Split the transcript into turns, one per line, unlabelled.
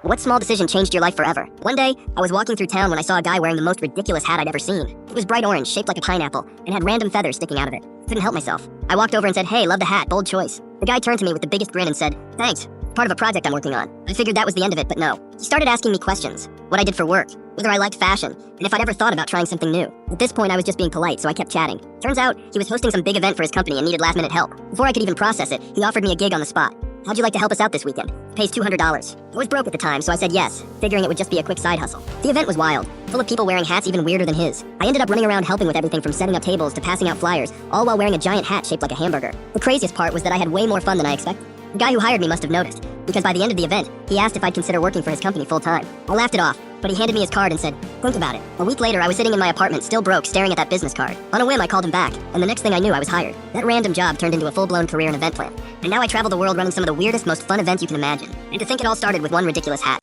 What small decision changed your life forever? One day, I was walking through town when I saw a guy wearing the most ridiculous hat I'd ever seen. It was bright orange, shaped like a pineapple, and had random feathers sticking out of it. Couldn't help myself. I walked over and said, "Hey, love the hat, bold choice." The guy turned to me with the biggest grin and said, "Thanks. Part of a project I'm working on." I figured that was the end of it, but no. He started asking me questions. What I did for work, whether I liked fashion, and if I'd ever thought about trying something new. At this point, I was just being polite, so I kept chatting. Turns out, he was hosting some big event for his company and needed last-minute help. Before I could even process it, he offered me a gig on the spot. "How'd you like to help us out this weekend? It pays $200. I was broke at the time, so I said yes, figuring it would just be a quick side hustle. The event was wild, full of people wearing hats even weirder than his. I ended up running around helping with everything from setting up tables to passing out flyers, all while wearing a giant hat shaped like a hamburger. The craziest part was that I had way more fun than I expected. The guy who hired me must have noticed, because by the end of the event, he asked if I'd consider working for his company full-time. I laughed it off, but he handed me his card and said, "Think about it." A week later, I was sitting in my apartment, still broke, staring at that business card. On a whim, I called him back, and the next thing I knew, I was hired. That random job turned into a full-blown career in event plan. And now I travel the world running some of the weirdest, most fun events you can imagine. And to think it all started with one ridiculous hat.